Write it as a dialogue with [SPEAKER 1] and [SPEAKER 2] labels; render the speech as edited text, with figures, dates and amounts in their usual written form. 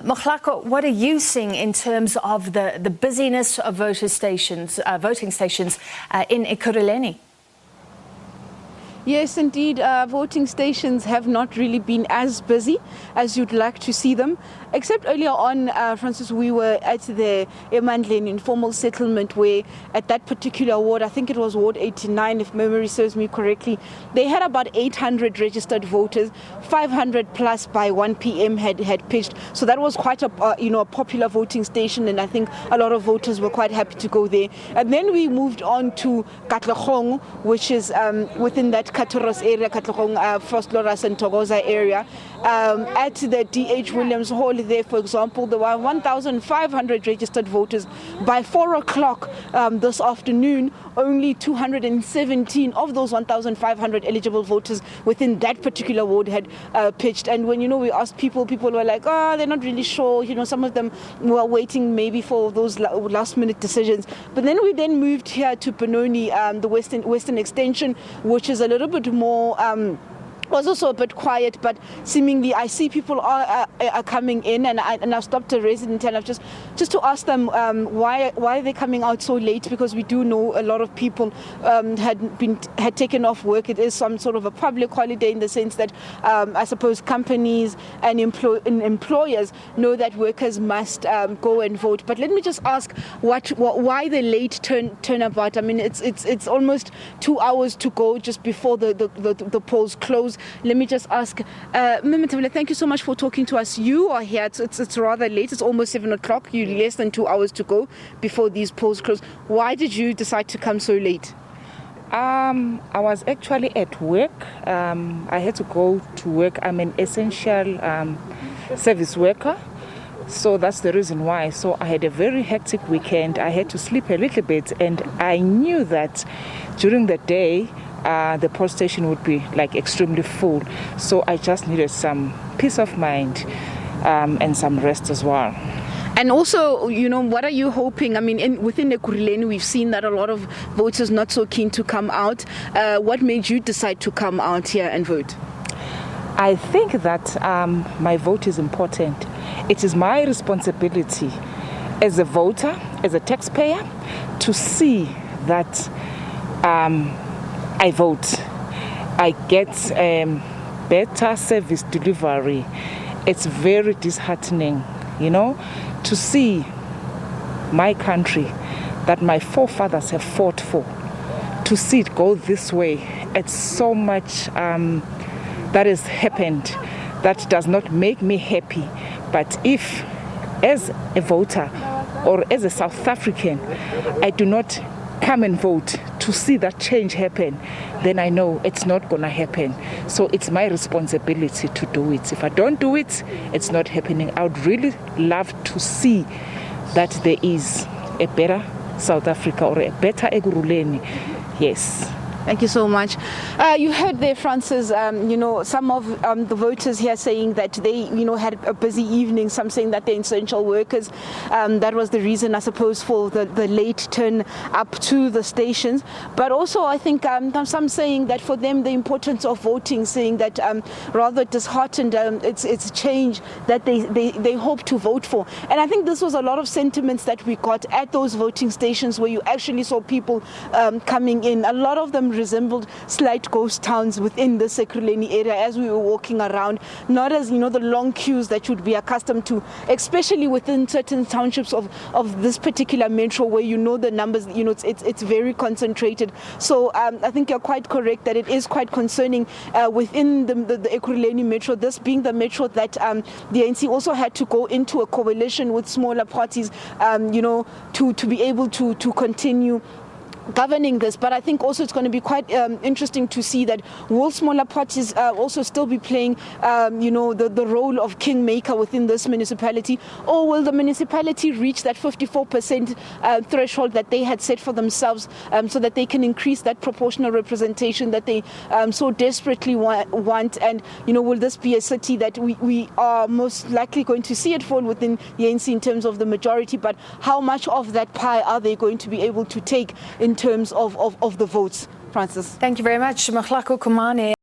[SPEAKER 1] Mahlako, what are you seeing in terms of the busyness of voting stations in Ekurhuleni?
[SPEAKER 2] Yes, indeed. Voting stations have not really been as busy as you'd like to see them. Except earlier on, Francis, we were at the Mahlako informal settlement where at that particular ward, I think it was Ward 89, if memory serves me correctly, they had about 800 registered voters, 500 plus by 1 p.m. had pitched. So that was quite a popular voting station, and I think a lot of voters were quite happy to go there. And then we moved on to Katlehong, which is within that Katoros area, Katlehong, Frostloras and Togoza area. At the D.H. Williams Hall there, for example, there were 1,500 registered voters. By 4 o'clock this afternoon, only 217 of those 1,500 eligible voters within that particular ward had pitched. And when, we asked people were like, oh, they're not really sure. Some of them were waiting maybe for those last-minute decisions. But then we moved here to Benoni, the Western Extension, which is a little bit more... was also a bit quiet, but seemingly I see people are coming in, and I've stopped a resident and I've just to ask them why are they coming out so late, because we do know a lot of people had taken off work. It is some sort of a public holiday in the sense that I suppose companies and employers know that workers must go and vote. But let me just ask why the late turnabout. I mean, it's almost 2 hours to go just before the polls close. Let me just ask, thank you so much for talking to us. You are here, it's rather late, it's almost 7 o'clock, you're less than 2 hours to go before these polls close. Why did you decide to come so late?
[SPEAKER 3] I was actually at work. I had to go to work. I'm an essential service worker. So that's the reason why. So I had a very hectic weekend. I had to sleep a little bit, and I knew that during the day, the poll station would be extremely full. So I just needed some peace of mind and some rest as well.
[SPEAKER 2] And also, what are you hoping? I mean, within Ekurhuleni, we've seen that a lot of voters not so keen to come out. What made you decide to come out here and vote?
[SPEAKER 3] I think that my vote is important. It is my responsibility as a voter, as a taxpayer, to see that I vote. I get better service delivery. It's very disheartening, to see my country that my forefathers have fought for, to see it go this way. It's so much that has happened that does not make me happy. But if, as a voter or as a South African, I do not come and vote to see that change happen, then I know it's not going to happen. So it's my responsibility to do it. If I don't do it, it's not happening. I would really love to see that there is a better South Africa or a better Ekurhuleni. Yes.
[SPEAKER 2] Thank you so much. You heard there, Francis, some of the voters here saying that they, had a busy evening, some saying that they're essential workers. That was the reason, I suppose, for the late turn up to the stations. But also, I think some saying that for them, the importance of voting, saying that rather disheartened, it's change that they hope to vote for. And I think this was a lot of sentiments that we got at those voting stations where you actually saw people coming in. A lot of them resembled slight ghost towns within the Ekurhuleni area as we were walking around, not as the long queues that you'd be accustomed to, especially within certain townships of this particular metro where the numbers, it's very concentrated. So I think you're quite correct that it is quite concerning within the Ekurhuleni metro, this being the metro that the ANC also had to go into a coalition with smaller parties to be able to continue governing this. But I think also it's going to be quite interesting to see that will smaller parties also still be playing the role of kingmaker within this municipality, or will the municipality reach that 54% threshold that they had set for themselves so that they can increase that proportional representation that they so desperately want? And will this be a city that we are most likely going to see it fall within the ANC in terms of the majority, but how much of that pie are they going to be able to take in terms of the votes, Francis?
[SPEAKER 1] Thank you very much, Mahlako Komane.